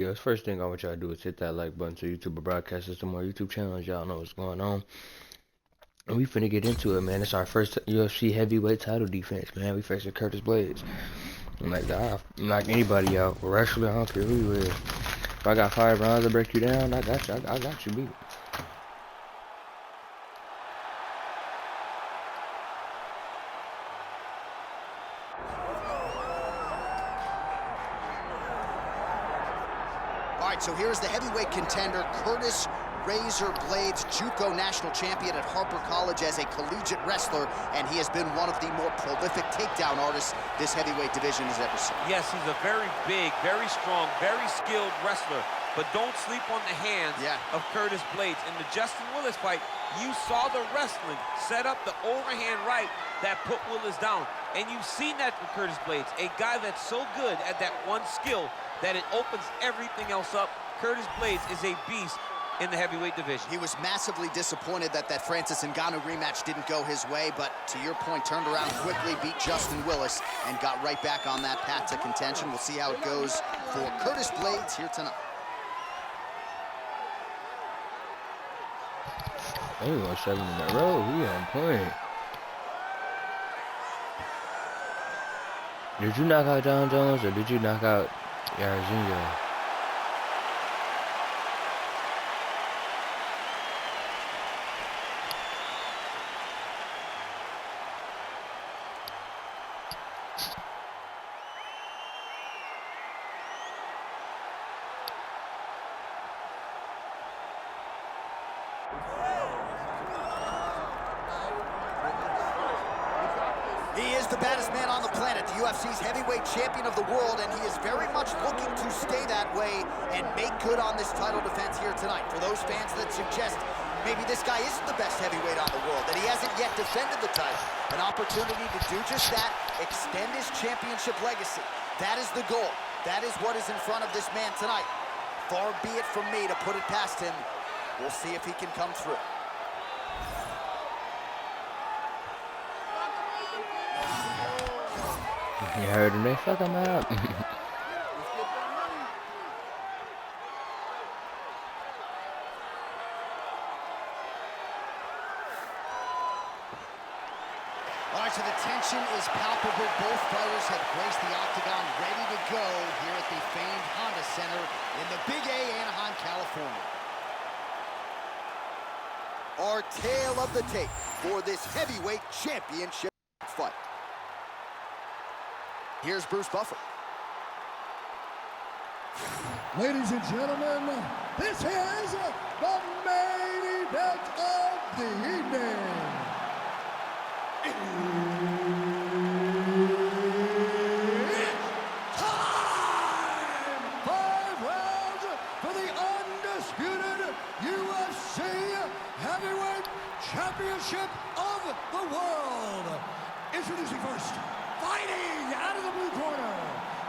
videos, first thing I want y'all to do is hit that like button so YouTube will broadcast us to more YouTube channels. Y'all know what's going on. And we finna get into it, man. It's our first UFC heavyweight title defense, man. We facing Curtis Blades. I'm like, I'm like anybody out. Wrestler, I don't care who you is. If I got 5 rounds to break you down, I got you. I got you beat. All right, so here's the heavyweight contender, Curtis Razor Blades, JUCO national champion at Harper College as a collegiate wrestler, and he has been one of the more prolific takedown artists this heavyweight division has ever seen. Yes, he's a very big, very strong, very skilled wrestler, but don't sleep on the hands of Curtis Blades. In the Justin Willis fight, you saw the wrestling set up the overhand right that put Willis down, and you've seen that from Curtis Blades, a guy that's so good at that one skill that it opens everything else up. Curtis Blades is a beast in the heavyweight division. He was massively disappointed that Francis Ngannou rematch didn't go his way, but to your point, turned around quickly, beat Justin Willis, and got right back on that path to contention. We'll see how it goes for Curtis Blades here tonight. They won 7 in a row. We on point. Did you knock out John Jones or did you knock out Yarzinho? He is the baddest man on the planet, the UFC's heavyweight champion of the world, and he is very much looking to stay that way and make good on this title defense here tonight. For those fans that suggest maybe this guy isn't the best heavyweight on the world, that he hasn't yet defended the title, an opportunity to do just that, extend his championship legacy. That is the goal. That is what is in front of this man tonight. Far be it from me to put it past him. We'll see if he can come through. You heard him, they fuck him up. All right, so the tension is palpable. Both fighters have graced the octagon, ready to go here at the famed Honda Center in the Big A, Anaheim, California. Our tale of the tape for this heavyweight championship fight. Here's Bruce Buffer. Ladies and gentlemen, this is the main event of the evening. It's time! 5 rounds for the undisputed UFC Heavyweight Championship of the world. Introducing first, fighting out of the blue corner,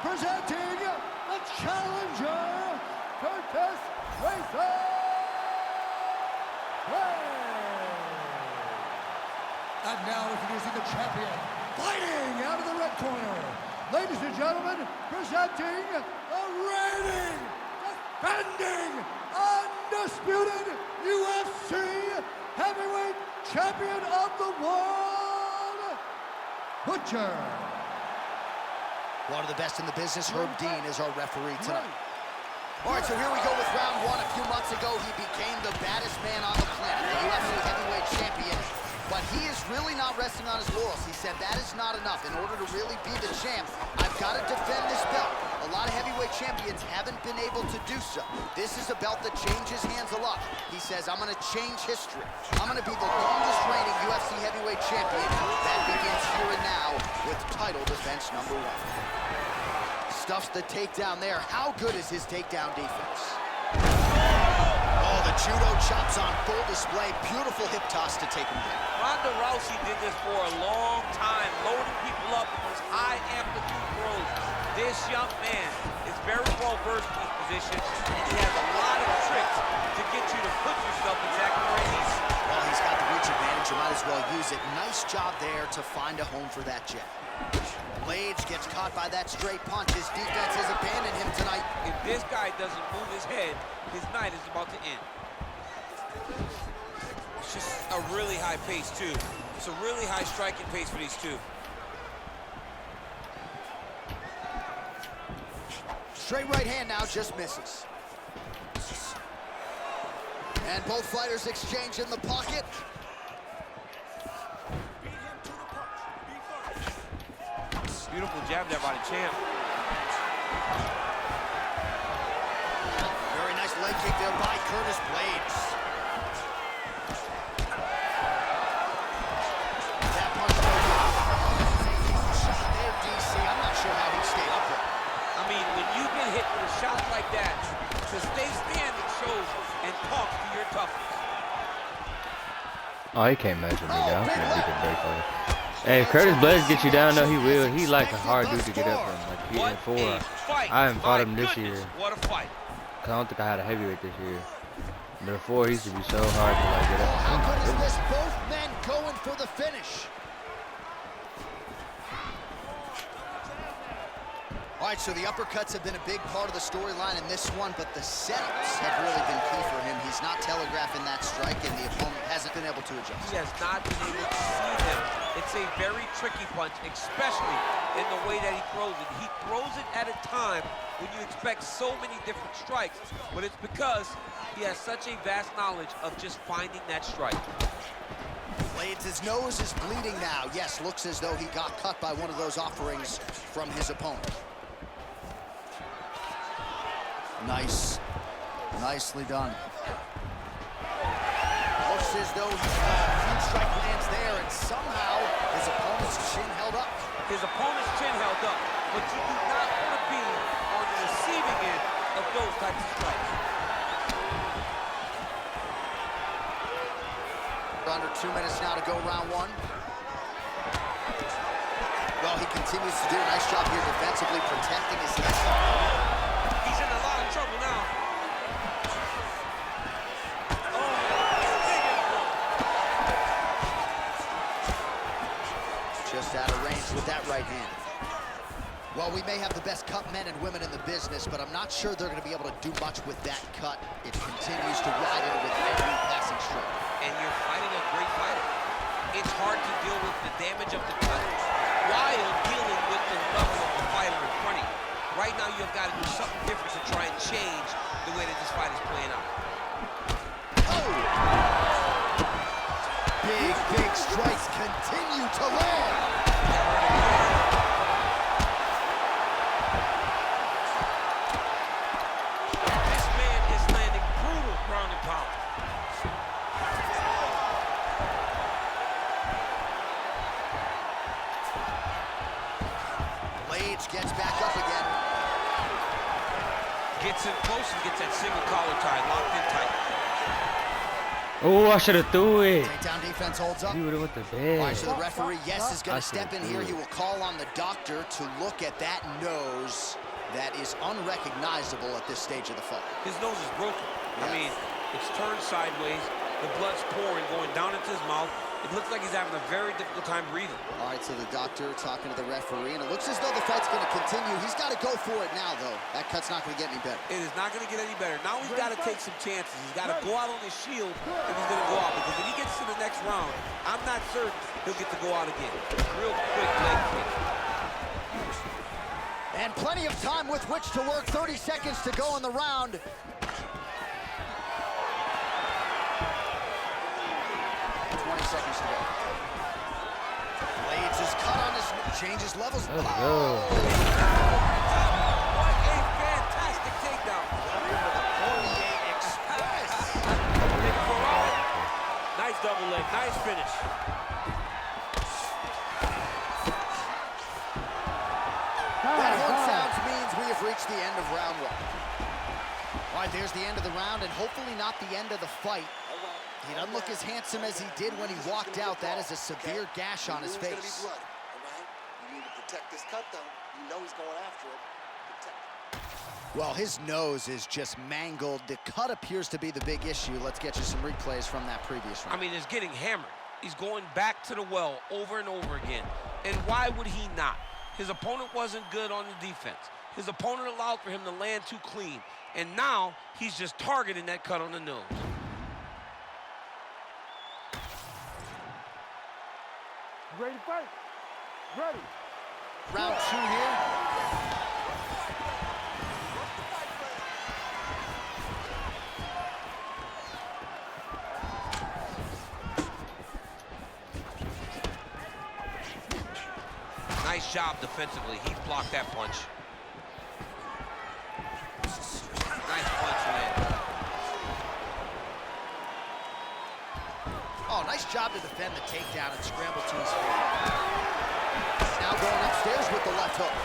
presenting the challenger, Curtis Razor Blades. And now introducing the champion, fighting out of the red corner, ladies and gentlemen, presenting the reigning, defending, undisputed UFC Heavyweight Champion of the world, Butcher. One of the best in the business, Herb Dean, is our referee tonight. All right, so here we go with round 1. A few months ago, he became the baddest man on the planet, the UFC heavyweight champion. But he is really not resting on his laurels. He said that is not enough. In order to really be the champ, I've got to defend this belt. A lot of heavyweight champions haven't been able to do so. This is a belt that changes hands a lot. He says, I'm going to change history. I'm going to be the longest reigning UFC heavyweight champion. That begins here and now with title defense number 1. Stuffs the takedown there. How good is his takedown defense? Oh, the judo chops on full display. Beautiful hip toss to take him down. Ronda Rousey did this for a long time, loading people up with those high amplitude throws. This young man is very well versed in this position, and he has a lot of tricks to get you to put yourself exactly where he needs. Well, he's got the reach advantage. You might as well use use it. Nice job there to find a home for that jab. Blades gets caught by that straight punch. His defense has abandoned him tonight. If this guy doesn't move his head, his night is about to end. It's just a really high pace, too. It's a really high striking pace for these two. Straight right hand now, just misses. And both fighters exchange in the pocket. Beautiful jab there by the champ. Very nice leg kick there by Curtis Blades. That punch shot there, DC. I'm not sure how he stayed upright. I mean, when you get hit with a shot like that, to stay standing shows and talks to your toughness. Oh, he can't mess with me, though. I'm gonna beat the break for him. Hey, if Curtis Blades gets you down, though, he will. He like a hard dude to get up from. Like, he in 4. I haven't fought him this year. What a fight. Cause I don't think I had a heavyweight this year. But before, he used to be so hard to like get up. How good is this? Both men going for the finish. All right, so the uppercuts have been a big part of the storyline in this one, but the setups have really been key for him. He's not telegraphing that strike, and the opponent hasn't been able to adjust. He has not been able to see them. It's a very tricky punch, especially in the way that he throws it. He throws it at a time when you expect so many different strikes, but it's because he has such a vast knowledge of just finding that strike. Blades, his nose is bleeding now. Yes, looks as though he got cut by one of those offerings from his opponent. Nice. Nicely done. Looks as though huge strike lands there, and somehow his opponent's chin held up. His opponent's chin held up, but you do not want to be on the receiving end of those types of strikes. Under 2 minutes now to go round one. Well, he continues to do a nice job here defensively, protecting his head. He's in a lot of trouble now. Just out of range with that right hand. Well, we may have the best cut men and women in the business, but I'm not sure they're going to be able to do much with that cut. It continues to ride in with every passing stroke. And you're fighting a great fighter. It's hard to deal with the damage of the cut while dealing with the level of the fighter in front of you. Right now, you've got to do something different to try and change the way that this fight is playing out. Oh! Big strikes continue to land. This man is landing brutal ground and pound. Blades gets back up again. Gets in close and gets that single collar tie locked in tight. Oh, I should have threw it. Takedown defense holds up. He would have went to All bed. right, so the referee, yes, is going I to step in should here. do He it. will call on the doctor to look at that nose that is unrecognizable at this stage of the fight. His nose is broken. Yeah. I mean, it's turned sideways. The blood's pouring, going down into his mouth. It looks like he's having a very difficult time breathing. All right, so the doctor talking to the referee, and it looks as though the fight's going to continue. He's got to go for it now, though. That cut's not going to get any better. It is not going to get any better. Now he's got to take some chances. He's got to go out on his shield if he's going to go out. Because if he gets to the next round, I'm not certain he'll get to go out again. Real quick leg kick. And plenty of time with which to work. 30 seconds to go in the round. 20 seconds to go. Blades is cut on his, changes levels. Let's Oh! go. What a fantastic takedown. Express. Nice double leg, nice finish. That horn sounds means we have reached the end of round one. All right, there's the end of the round, and hopefully not the end of the fight. He doesn't look as handsome as he did when he walked out. That is a severe gash on his face. All right? You need to protect this cut, though. You know he's going after it. Protect it. Well, his nose is just mangled. The cut appears to be the big issue. Let's get you some replays from that previous round. I mean, it's getting hammered. He's going back to the well over and over again. And why would he not? His opponent wasn't good on the defense. His opponent allowed for him to land too clean. And now he's just targeting that cut on the nose. Ready to fight? Ready. Round 2 here. Nice job defensively. He blocked that punch. Nice punch, man. Oh, nice job to defend the takedown and scramble to his feet. Now going upstairs with the left hook.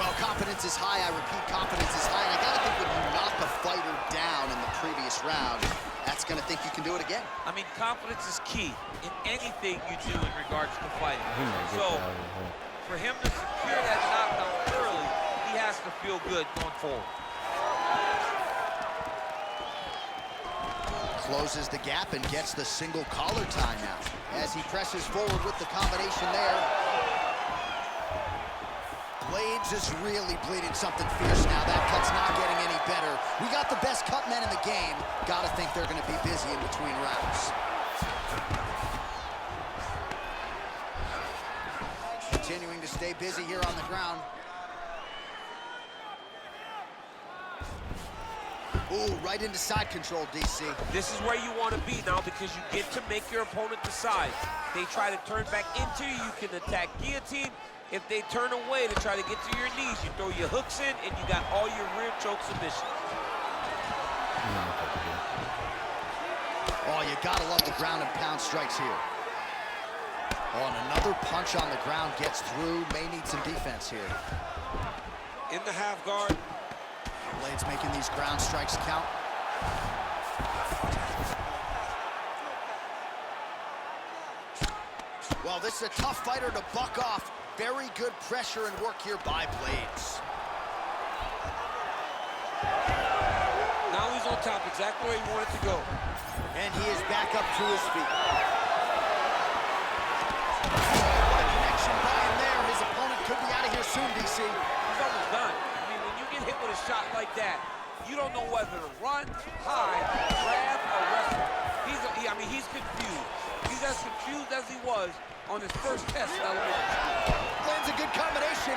Well, confidence is high. I repeat, confidence is high. And I gotta think when you knock a fighter down in the previous round, that's gonna think you can do it again. I mean, confidence is key in anything you do in regards to fighting. So, for him to secure that knockdown early, he has to feel good going forward. Closes the gap and gets the single collar timeout as he presses forward with the combination there. Blades is really bleeding something fierce now. That cut's not getting any better. We got the best cut men in the game. Gotta think they're gonna be busy in between rounds. Continuing to stay busy here on the ground. Ooh, right into side control, DC. This is where you want to be now because you get to make your opponent decide. They try to turn back into you, you can attack guillotine. If they turn away to try to get to your knees, you throw your hooks in and you got all your rear choke submissions. Oh, you gotta love the ground and pound strikes here. Oh, and another punch on the ground gets through. May need some defense here. In the half guard. Blades making these ground strikes count. Well, this is a tough fighter to buck off. Very good pressure and work here by Blades. Now he's on top, exactly where he wanted to go. And he is back up to his feet. What a connection by him there. His opponent could be out of here soon, DC. He's almost done. I mean, when you get hit with a shot like that, you don't know whether to run, hide, grab, or wrestle. He's confused. He's as confused as he was on his first test in elementary school. Lands a good combination.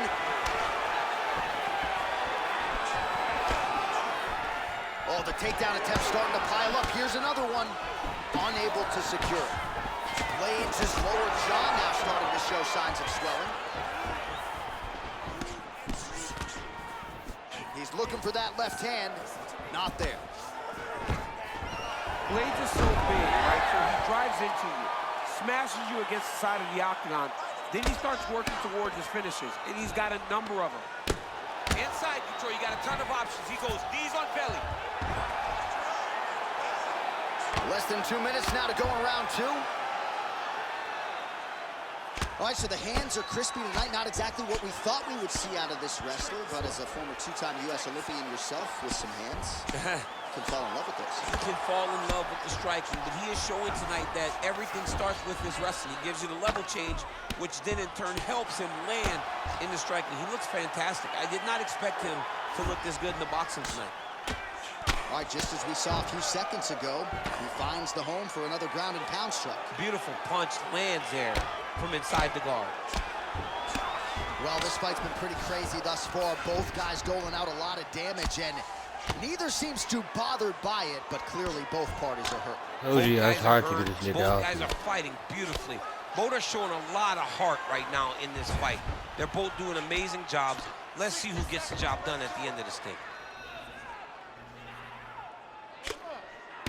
Oh, the takedown attempt starting to pile up. Here's another one. Unable to secure it. Blades' his lower jaw now starting to show signs of swelling. He's looking for that left hand. Not there. Blades is so big, right? So he drives into you, smashes you against the side of the octagon. Then he starts working towards his finishes, and he's got a number of them. Inside control, you got a ton of options. He goes knees on belly. Less than 2 minutes now to go in round 2. All right, so the hands are crispy tonight. Not exactly what we thought we would see out of this wrestler, but as a former 2-time U.S. Olympian yourself with some hands, can fall in love with this. He can fall in love with the striking, but he is showing tonight that everything starts with his wrestling. He gives you the level change, which then in turn helps him land in the striking. He looks fantastic. I did not expect him to look this good in the boxing tonight. All right, just as we saw a few seconds ago, he finds the home for another ground and pound strike. Beautiful punch lands there from inside the guard. Well, this fight's been pretty crazy thus far. Both guys doling out a lot of damage, and neither seems too bothered by it, but clearly both parties are hurt. Oh, yeah, it's hard to get this nigga out. Both guys are fighting beautifully. Both are showing a lot of heart right now in this fight. They're both doing amazing jobs. Let's see who gets the job done at the end of this thing.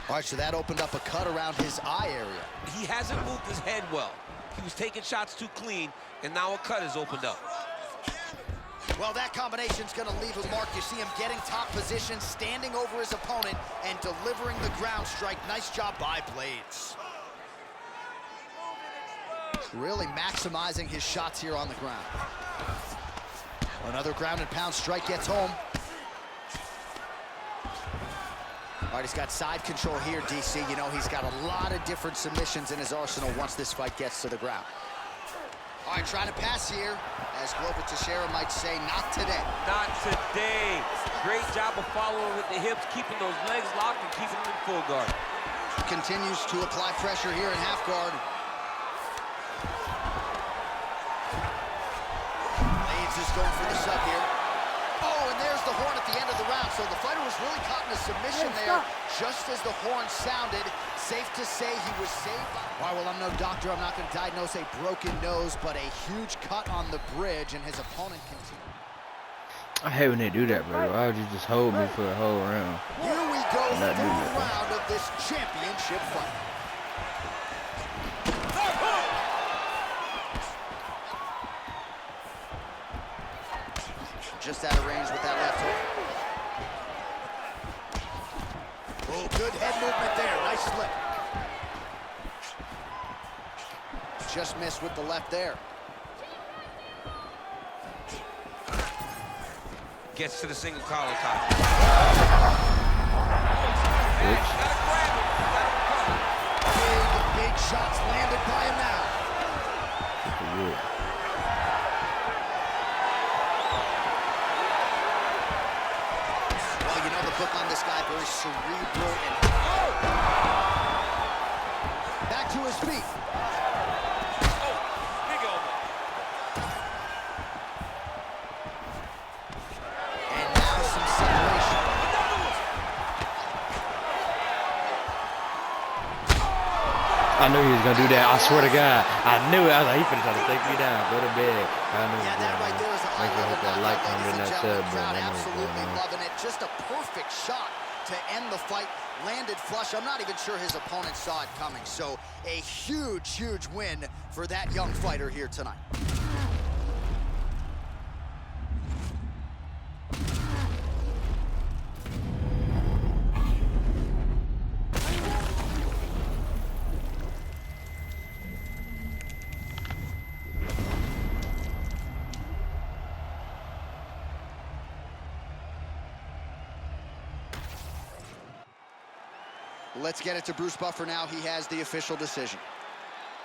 All right, so that opened up a cut around his eye area. He hasn't moved his head well. He was taking shots too clean, and now a cut has opened up. Well, that combination's gonna leave a mark. You see him getting top position, standing over his opponent, and delivering the ground strike. Nice job by Blades. Really maximizing his shots here on the ground. Another ground and pound strike gets home. All right, he's got side control here, DC. You know, he's got a lot of different submissions in his arsenal once this fight gets to the ground. All right, trying to pass here. As Glover Teixeira might say, not today. Not today. Great job of following with the hips, keeping those legs locked and keeping them in full guard. Continues to apply pressure here in half guard. Blades is going for the sub here. Oh, and there's the horn at the end of the round. So the fighter was really caught in a submission there, just as the horn sounded. Safe to say he was saved by... All right, well, I'm no doctor. I'm not going to diagnose a broken nose, but a huge cut on the bridge, and his opponent continued. I hate when they do that, bro. Why would you just hold me for the whole round? Here we go, third round of this championship fight. Just out of range with that left hook. Oh, good head movement there. Nice slip. Just missed with the left there. Gets to the single collar tie. Big shots landed by him now. Well, you know the book on this guy, very cerebral and... Back to his feet. I knew he was gonna do that. I swear to God, I knew it. I was like, he finna try to take me down. Go to bed. I knew Yeah, that right there is a make sure I hit that like, ladies comment, and that gentlemen. sub The crowd button. absolutely loving it. Just a perfect shot to end the fight. Landed flush. I'm not even sure his opponent saw it coming. So a huge, huge win for that young fighter here tonight. Let's get it to Bruce Buffer now. He has the official decision.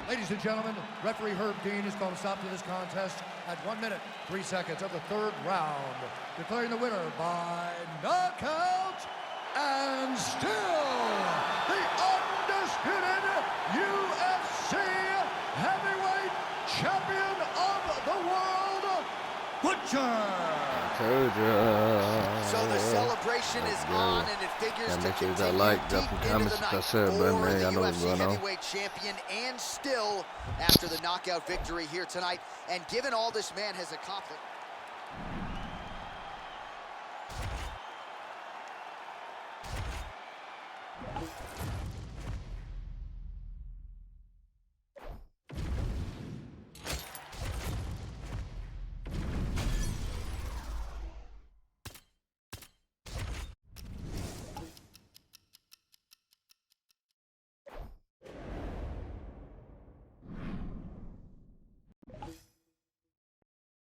Ladies and gentlemen, referee Herb Dean has called a stop to this contest at 1 minute, 3 seconds of the third round, declaring the winner by knockout and still the undisputed UFC heavyweight champion of the world, Butcher. So the celebration is on, and it figures to continue deep into the night for the UFC heavyweight champion, and still after the knockout victory here tonight. And given all this man has accomplished,